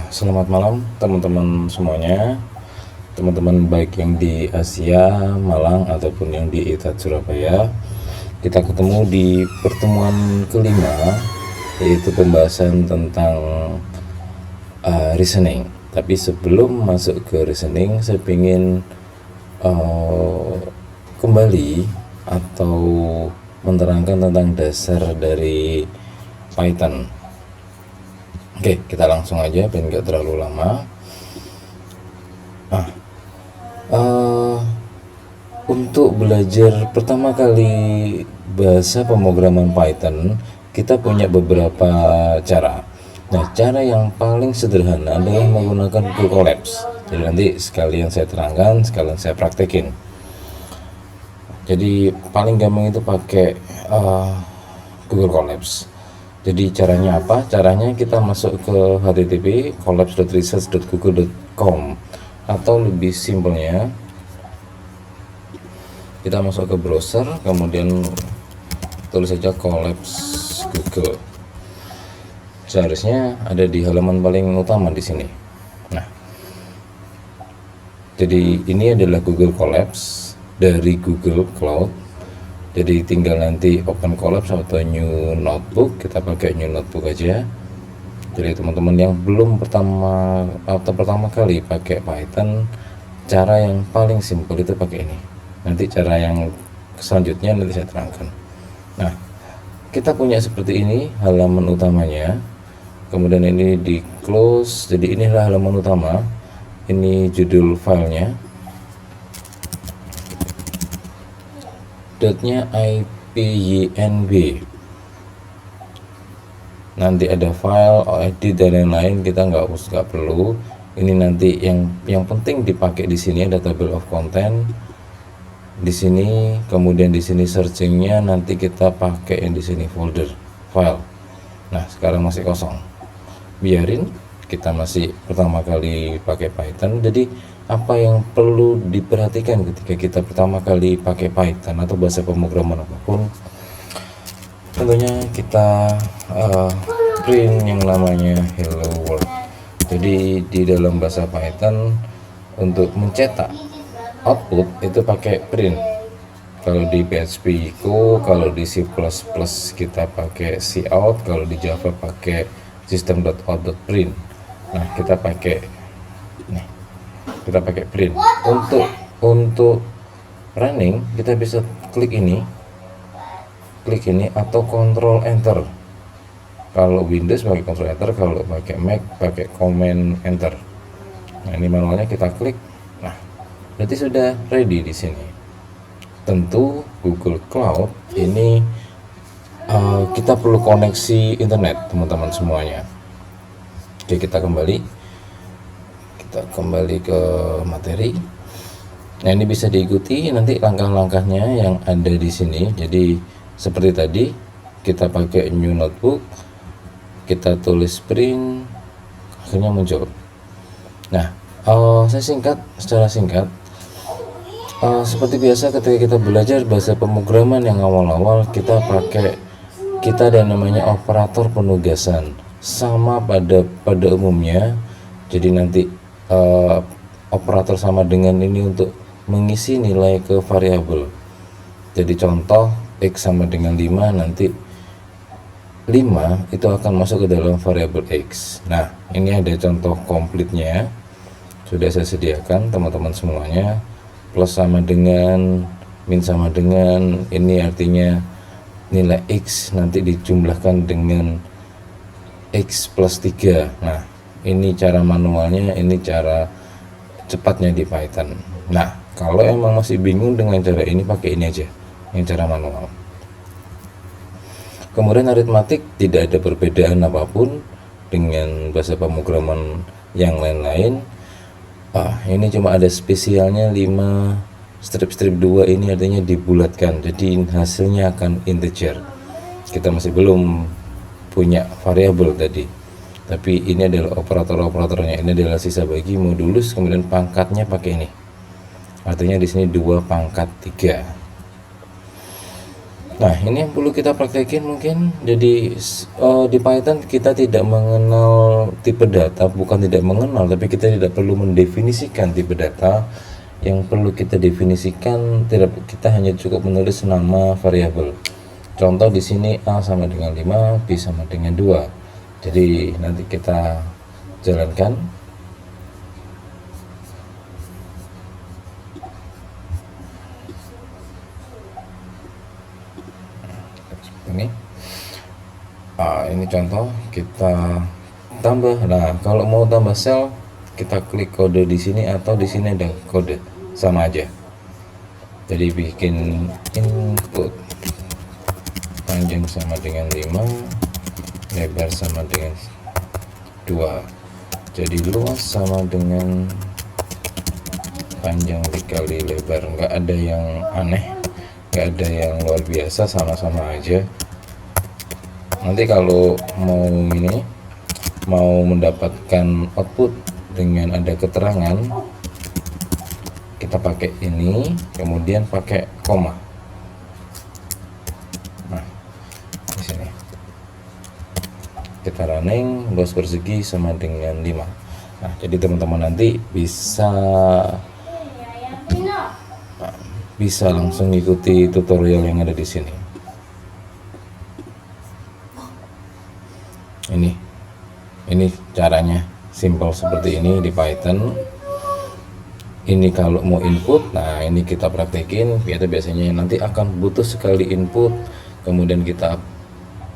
Selamat malam teman-teman semuanya, teman-teman baik yang di Asia, Malang ataupun yang di ITAT Surabaya. Kita ketemu di pertemuan kelima, yaitu pembahasan tentang reasoning. Tapi sebelum masuk ke reasoning, saya ingin kembali atau menerangkan tentang dasar dari Python. Oke, kita langsung aja biar nggak terlalu lama. Untuk belajar pertama kali bahasa pemrograman Python, kita punya beberapa cara. Nah, cara yang paling sederhana adalah menggunakan Google Colapse. Jadi nanti sekalian saya terangkan, sekalian saya praktekin. Jadi paling gampang itu pakai Google Colapse. Jadi caranya apa? Caranya kita masuk ke http collapse.research.google.com, atau lebih simpelnya kita masuk ke browser, kemudian tulis saja Collapse Google. Seharusnya ada di halaman paling utama di sini. Nah, jadi ini adalah Google Colapse dari Google Cloud. Jadi tinggal nanti open Colapse atau new notebook, kita pakai new notebook aja. Jadi teman-teman yang belum pertama kali pakai Python, cara yang paling simpel itu pakai ini. Nanti cara yang selanjutnya nanti saya terangkan. Nah, kita punya seperti ini halaman utamanya. Kemudian ini di close. Jadi inilah halaman utama. Ini judul filenya. Dotnya IPYNB. Nanti ada file, edit dan lain-lain, kita nggak perlu. Ini nanti yang penting dipakai di sini ada table of content di sini, kemudian di sini searchingnya nanti kita pakai yang di sini folder file. Nah, sekarang masih kosong, biarin, kita masih pertama kali pakai Python. Jadi apa yang perlu diperhatikan ketika kita pertama kali pakai Python atau bahasa pemrograman apapun, tentunya kita print yang namanya hello world. Jadi di dalam bahasa Python untuk mencetak output itu pakai print. Kalau di PHP Echo, kalau di C++ kita pakai cout, kalau di Java pakai system.out.print. Nah, kita pakai print. Untuk running kita bisa klik ini atau control enter. Kalau Windows pakai control enter, kalau pakai Mac pakai command enter. Nah, ini manualnya kita klik. Nah, berarti sudah ready di sini. Tentu Google Cloud ini kita perlu koneksi internet, teman-teman semuanya. Oke, kita kembali ke materi. Nah, ini bisa diikuti nanti langkah-langkahnya yang ada di sini. Jadi seperti tadi, kita pakai new notebook, kita tulis print, akhirnya muncul. Nah, secara singkat, seperti biasa ketika kita belajar bahasa pemrograman yang awal-awal, kita ada namanya operator penugasan, sama pada umumnya. Jadi nanti operator sama dengan ini untuk mengisi nilai ke variabel. Jadi contoh x sama dengan 5, nanti 5 itu akan masuk ke dalam variabel x. Nah, ini ada contoh komplitnya, sudah saya sediakan teman-teman semuanya. Plus sama dengan, min sama dengan, ini artinya nilai x nanti dijumlahkan dengan x plus 3. Nah, ini cara manualnya, ini cara cepatnya di Python. Nah, kalau emang masih bingung dengan cara ini, pakai ini aja, yang cara manual. Kemudian aritmatik tidak ada perbedaan apapun dengan bahasa pemrograman yang lain-lain. Ini cuma ada spesialnya 5 strip 2 ini artinya dibulatkan, jadi hasilnya akan integer. Kita masih belum punya variabel tadi, tapi ini adalah operatornya. Ini adalah sisa bagi modulus, kemudian pangkatnya pakai ini, artinya di sini 2 pangkat 3. Nah, ini yang perlu kita praktekin mungkin. Jadi di Python kita tidak mengenal tipe data bukan tidak mengenal, tapi kita tidak perlu mendefinisikan tipe data. Yang perlu kita definisikan, kita hanya cukup menulis nama variabel. Contoh di sini A sama dengan 5, B sama dengan 2. Jadi nanti kita jalankan. Ini contoh, kita tambah. Nah, kalau mau tambah sel, kita klik kode di sini atau di sini ada kode, sama aja. Jadi bikin input panjang sama dengan 5, lebar sama dengan 2. Jadi luas sama dengan panjang dikali lebar, nggak ada yang aneh, nggak ada yang luar biasa, sama-sama aja. Nanti kalau mau mendapatkan output dengan ada keterangan, kita pakai ini, kemudian pakai koma. Nah, di sini kita running, luas persegi sama dengan 5. Nah, jadi teman-teman nanti bisa langsung ikuti tutorial yang ada di sini. Ini caranya simple seperti ini di Python. Ini kalau mau input, nah ini kita praktekin. Kita biasanya nanti akan butuh sekali input, kemudian kita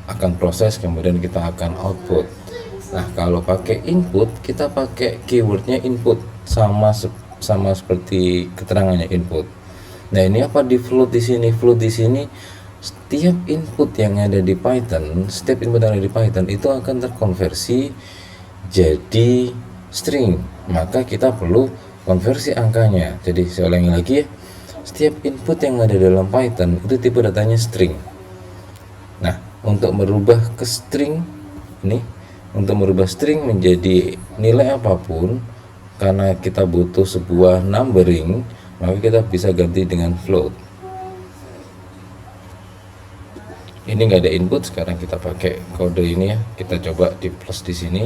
akan proses, kemudian kita akan output. Nah, kalau pakai input, kita pakai keywordnya input, sama seperti keterangannya input. Nah, ini apa di float di sini? Float di sini, setiap input yang ada di Python, setiap input yang ada di Python itu akan terkonversi jadi string. Maka kita perlu konversi angkanya. Jadi saya ulangi lagi ya, setiap input yang ada dalam Python itu tipe datanya string. Nah, untuk merubah ke string ini, untuk merubah string menjadi nilai apapun, karena kita butuh sebuah numbering, maka kita bisa ganti dengan float. Ini nggak ada input, sekarang kita pakai kode ini ya. Kita coba di plus di sini.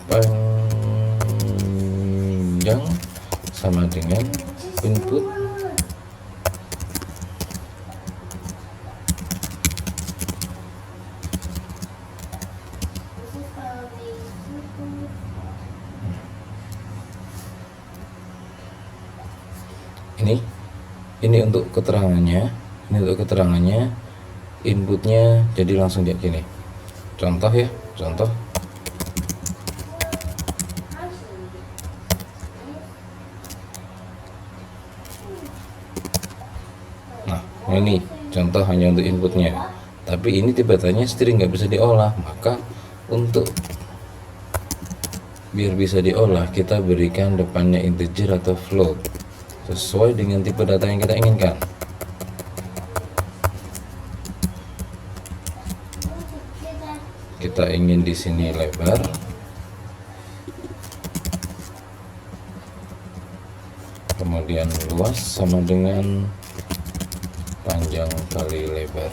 Panjang sama dengan input. Ini untuk keterangannya, inputnya jadi langsung kayak gini. Contoh ya, contoh. Nah, ini contoh hanya untuk inputnya, tapi ini tiba-tiba string nggak bisa diolah. Maka untuk biar bisa diolah, kita berikan depannya integer atau float sesuai dengan tipe data yang kita inginkan. Kita ingin di sini lebar, kemudian luas sama dengan panjang kali lebar.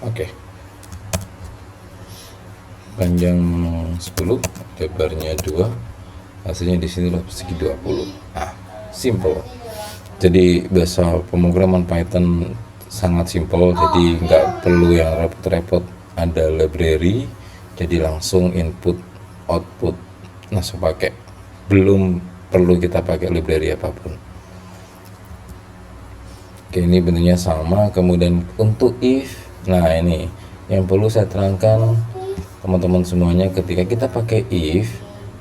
Oke. Panjang 10, lebarnya 2, hasilnya di sini persegi 20. Nah, simple. Jadi bahasa pemrograman Python sangat simple, jadi nggak perlu yang repot-repot ada library, jadi langsung input output langsung pakai, belum perlu kita pakai library apapun. Oke, ini bentuknya sama. Kemudian untuk if, nah ini yang perlu saya terangkan teman-teman semuanya, ketika kita pakai if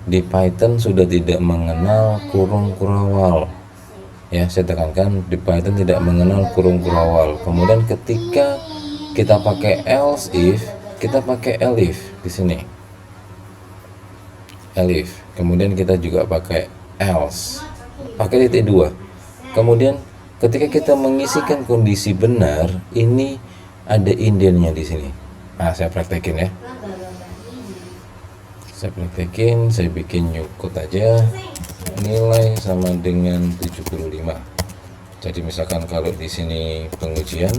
di Python sudah tidak mengenal kurung kurawal ya. Saya tekankan, di Python tidak mengenal kurung kurawal. Kemudian ketika kita pakai else if, kita pakai elif di sini, elif. Kemudian kita juga pakai else, pakai titik 2. Kemudian ketika kita mengisikan kondisi benar, ini ada indennya di sini. Nah, saya praktekin ya. Saya bikin new code aja, nilai sama dengan 75. Jadi misalkan kalau di sini pengujian,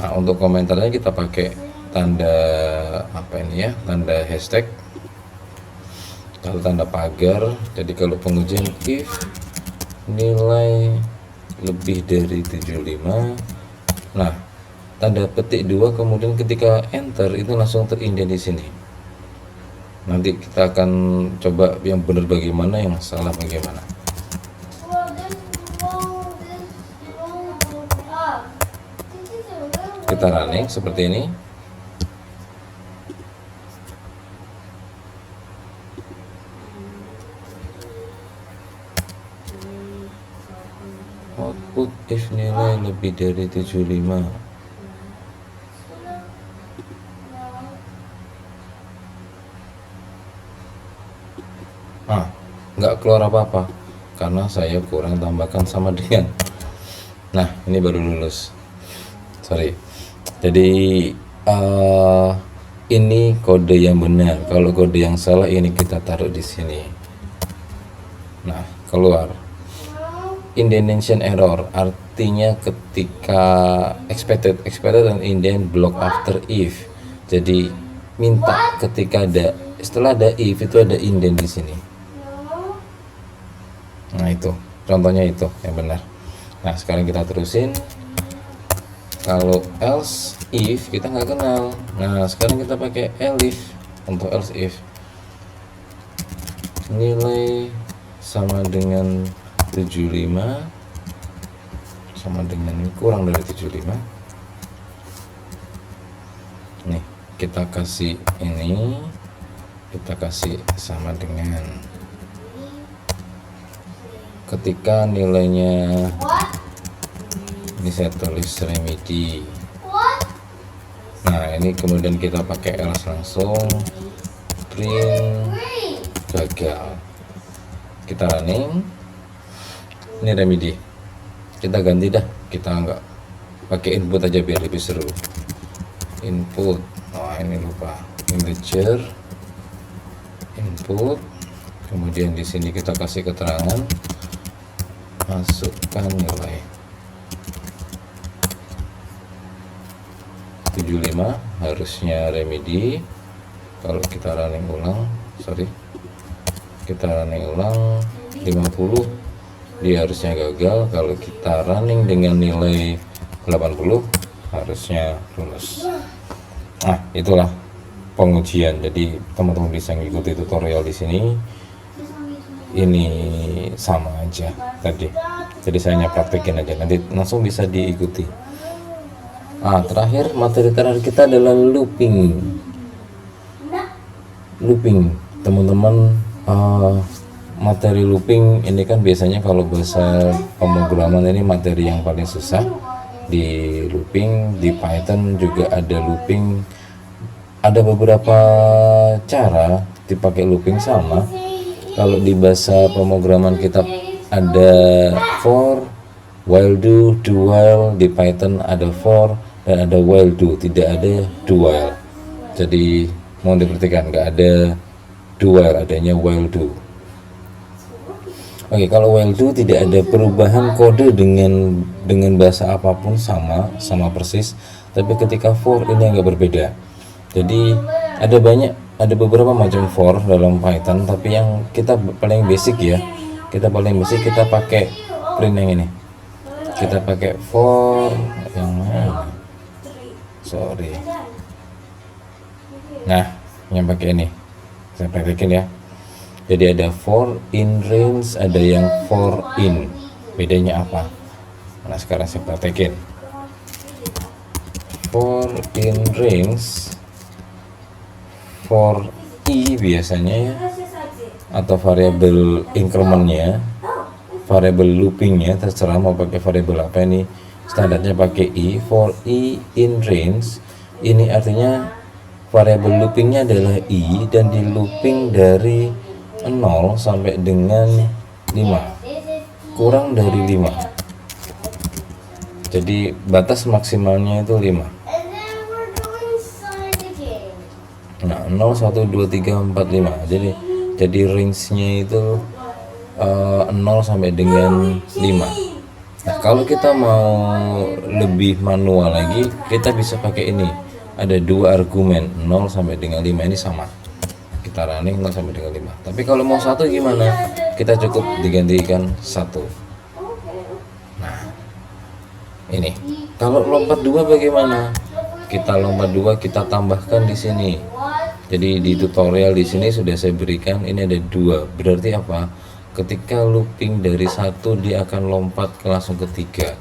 nah untuk komentarnya kita pakai tanda apa ini ya, tanda hashtag. Kalau tanda pagar, jadi kalau pengujian if nilai lebih dari 75, nah tanda petik 2, kemudian ketika enter itu langsung terindent di sini. Nanti kita akan coba yang benar bagaimana, yang salah bagaimana. Kita running seperti ini. Output if nilai lebih dari 75. Nggak keluar apa-apa karena saya kurang tambahkan sama dengan. Nah, ini baru lulus. Sorry. Jadi ini kode yang benar. Kalau kode yang salah ini kita taruh di sini. Nah, keluar. Indentation error artinya ketika expected dan indent block after if. Jadi minta ketika ada, setelah ada if itu ada indent di sini. Nah itu contohnya itu yang benar. Nah sekarang kita terusin. Kalau else if kita nggak kenal. Nah sekarang kita pakai elif untuk else if. Nilai sama dengan 75 sama dengan kurang dari 75. Nih kita kasih ini, kita kasih sama dengan, ketika nilainya ini saya tulis remedy. Nah ini kemudian kita pakai else langsung, print gagal. Kita running, ini remedy. Kita ganti dah, kita nggak pakai input aja biar lebih seru. Input, oh ini lupa, integer input. Kemudian di sini kita kasih keterangan, masukkan nilai 75, harusnya remedy. Kalau kita running ulang, kita running ulang 50, dia harusnya gagal. Kalau kita running dengan nilai 80 harusnya lulus. Nah itulah pengujian. Jadi teman-teman bisa mengikuti tutorial di sini. Ini sama aja tadi, jadi saya hanya praktekin aja, nanti langsung bisa diikuti. Terakhir, materi terakhir kita adalah looping teman-teman. Materi looping ini kan biasanya kalau bahasa pemrograman ini materi yang paling susah di looping. Di Python juga ada looping, ada beberapa cara dipakai looping sama. Kalau di bahasa pemrograman kita ada for, while do while. Di Python ada for dan ada while do, tidak ada do while. Jadi mohon diperhatikan, nggak ada do while, adanya while do. Oke, kalau while do tidak ada perubahan kode dengan bahasa apapun, sama persis. Tapi ketika for ini agak berbeda. Jadi ada beberapa macam for dalam Python, tapi yang kita paling basic ya, kita pakai print yang ini. Kita pakai for yang mana? Nah, yang pakai ini saya praktekin ya. Jadi ada for in range, ada yang for in. Bedanya apa? Nah, sekarang saya praktekin. For in range, for i biasanya ya, atau variabel incrementnya, variabel loopingnya, terserah mau pakai variabel apa. Ini standarnya pakai i. For i in range ini artinya variabel loopingnya adalah i dan di looping dari 0 sampai dengan 5, kurang dari 5. Jadi batas maksimalnya itu 5. Nah 0, 1, 2, 3, 4, 5. Jadi range nya itu 0 sampai dengan 5. Nah, kalau kita mau lebih manual lagi, kita bisa pakai ini. Ada dua argumen, 0 sampai dengan 5 ini sama. Kita running 0 sampai dengan 5. Tapi kalau mau satu gimana? Kita cukup digantikan 1. Nah, ini. Kalau lompat 2 bagaimana? Kita lompat 2, kita tambahkan di sini. Jadi di tutorial di sini sudah saya berikan ini ada 2. Berarti apa? Ketika looping dari 1 dia akan lompat ke langsung ke 3.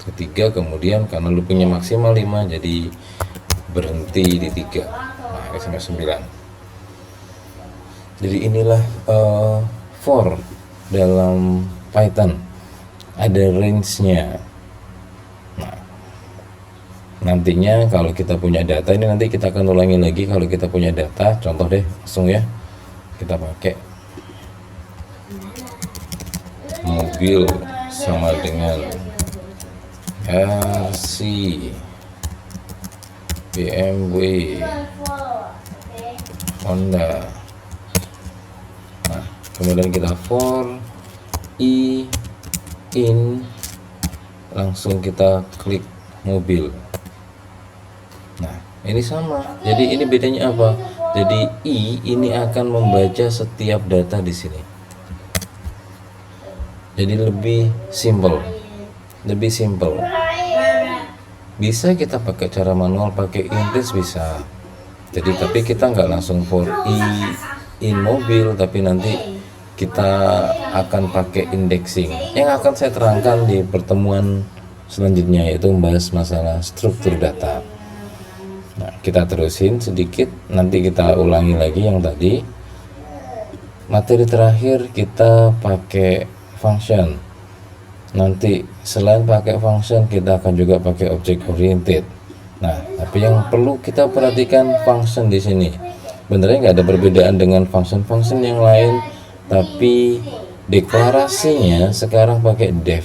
Ketiga, kemudian karena loopingnya maksimal 5 jadi berhenti di 3. Nah, sampai 9. Jadi inilah for dalam Python, ada range-nya. Nah, nantinya kalau kita punya data, ini nanti kita akan ulangi lagi. Kalau kita punya data, contoh deh langsung ya, kita pakai mobil sama dengan RC BMW Honda. Nah, kemudian kita for i in, langsung kita klik mobil. Nah, ini sama. Jadi ini bedanya apa? Jadi i ini akan membaca setiap data di sini. Jadi lebih simple. Bisa kita pakai cara manual, pakai index bisa. Jadi tapi kita nggak langsung for i in mobil, tapi nanti kita akan pakai indexing yang akan saya terangkan di pertemuan selanjutnya, yaitu membahas masalah struktur data. Nah, kita terusin sedikit, nanti kita ulangi lagi yang tadi. Materi terakhir kita pakai function. Nanti selain pakai function, kita akan juga pakai object oriented. Nah, tapi yang perlu kita perhatikan function di sini. Benernya nggak ada perbedaan dengan function-function yang lain, tapi deklarasinya sekarang pakai def.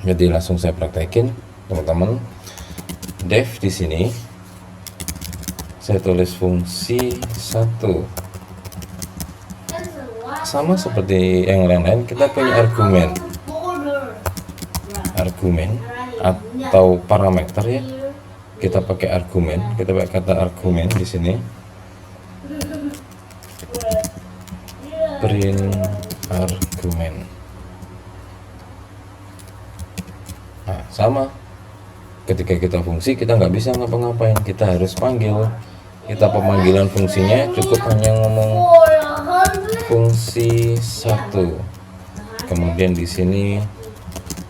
Jadi langsung saya praktekin, teman-teman. Def di sini saya tulis fungsi 1. Sama seperti yang lain-lain, kita punya argumen atau parameter ya. Kita pakai argumen, kita pakai kata argumen di sini. Print argumen. Nah, sama. Ketika kita fungsi, kita nggak bisa ngapa-ngapain, kita harus panggil. Kita pemanggilan fungsinya cukup hanya ngomong fungsi 1. Kemudian di sini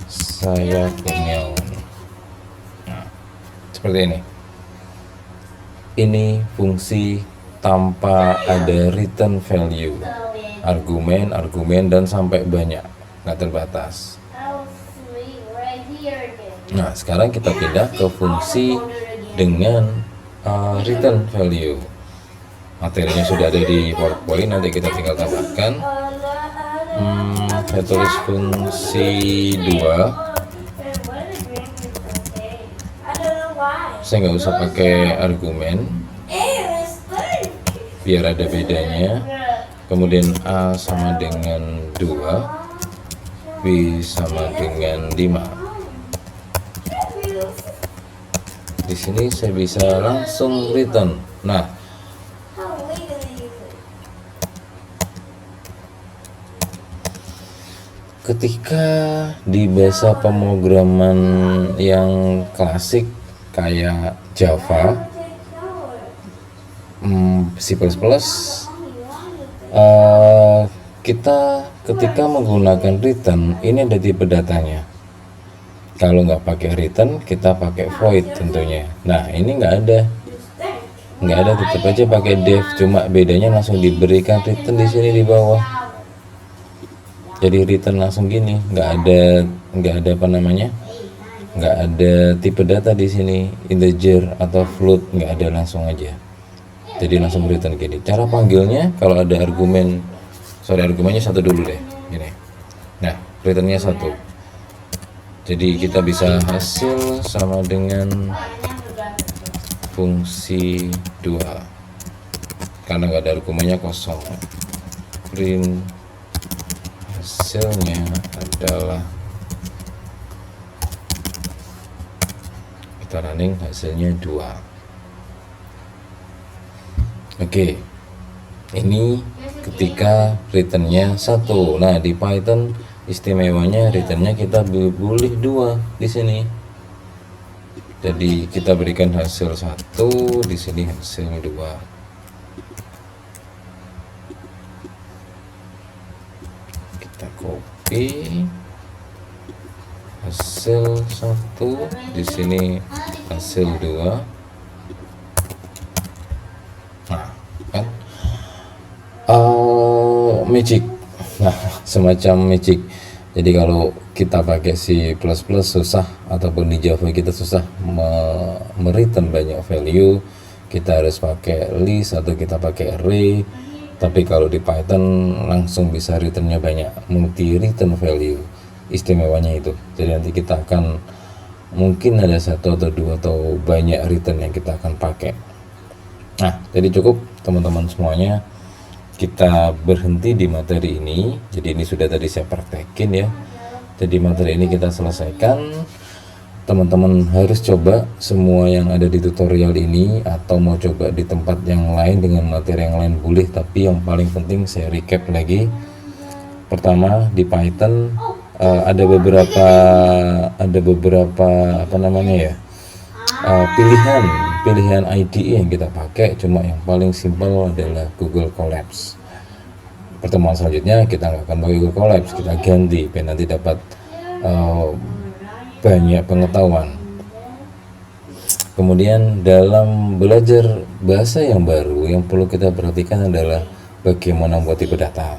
saya Kurniawan. Nah, seperti ini. Ini fungsi tanpa ada return value, argumen dan sampai banyak, nggak terbatas. Nah, sekarang kita pindah ke fungsi dengan return value. Materinya sudah ada di PowerPoint, nanti kita tinggal tambahkan. Saya tulis fungsi 2. Saya nggak usah pakai argumen biar ada bedanya. Kemudian A sama dengan 2, B sama dengan 5. Di sini saya bisa langsung return. Nah, ketika di bahasa pemrograman yang klasik kayak Java, C++, kita ketika menggunakan return ini ada tipe datanya. Kalau nggak pakai return, kita pakai void tentunya. Nah, ini nggak ada, tetap aja pakai def, cuma bedanya langsung diberikan return di sini di bawah. Jadi return langsung gini, nggak ada apa namanya, nggak ada tipe data di sini, integer atau float, nggak ada, langsung aja. Jadi langsung return gini. Cara panggilnya kalau ada argumennya 1 dulu deh, gini. Nah, returnnya 1. Jadi kita bisa hasil sama dengan fungsi 2. karena nggak ada argumennya kosong. Print hasilnya adalah, kita running, hasilnya 2. Oke, ini ketika returnnya 1. Nah, di Python istimewanya returnnya kita boleh 2 di sini. Jadi kita berikan hasil 1, di sini hasil 2. Kita copy hasil 1, di sini hasil 2. Nah, kan magic. Nah, semacam magic. Jadi kalau kita pakai C++ susah, ataupun di Java kita susah mereturn banyak value, kita harus pakai list atau kita pakai array. Tapi kalau di Python langsung bisa returnnya banyak, multi return value. Istimewanya itu. Jadi nanti kita akan mungkin ada 1 atau 2 atau banyak return yang kita akan pakai. Nah, jadi cukup teman-teman semuanya. Kita berhenti di materi ini. Jadi ini sudah tadi saya praktekin ya. Jadi materi ini kita selesaikan. Teman-teman harus coba semua yang ada di tutorial ini, atau mau coba di tempat yang lain dengan materi yang lain boleh, tapi yang paling penting saya recap lagi. Pertama, di Python ada beberapa apa namanya ya, pilihan IDE yang kita pakai. Cuma yang paling simpel adalah Google Colabs. Pertemuan selanjutnya kita nggak akan pakai Google Colabs, kita ganti biar nanti dapat banyak pengetahuan. Kemudian dalam belajar bahasa yang baru, yang perlu kita perhatikan adalah bagaimana membuat tipe data.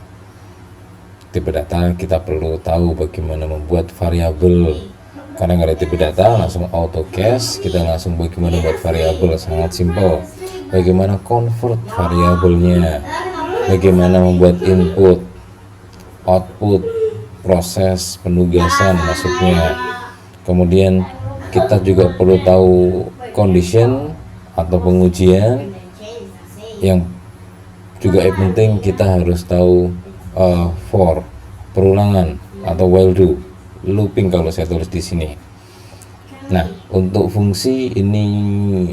Tipe data kita perlu tahu bagaimana membuat variabel. Karena nggak ada tipe data, langsung auto cast, kita langsung bagaimana buat variabel, sangat simpel. Bagaimana convert variabelnya, bagaimana membuat input, output, proses penugasan masuknya. Kemudian kita juga perlu tahu condition atau pengujian. Yang juga penting kita harus tahu for, perulangan atau while do, looping kalau saya tulis di sini. Nah, untuk fungsi ini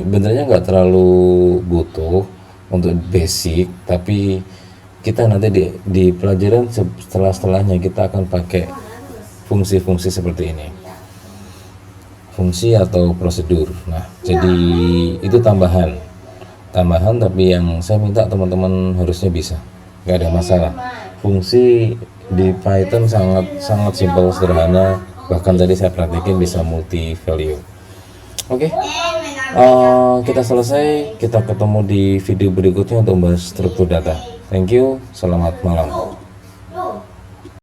benernya nggak terlalu butuh untuk basic, tapi kita nanti di pelajaran setelahnya kita akan pakai fungsi-fungsi seperti ini, fungsi atau prosedur. Nah, jadi itu tambahan, tapi yang saya minta teman-teman harusnya bisa, nggak ada masalah. Fungsi di Python sangat simpel, sederhana, bahkan tadi saya praktekin bisa multi value. Oke, kita selesai. Kita ketemu di video berikutnya untuk membahas struktur data. Thank you, selamat malam.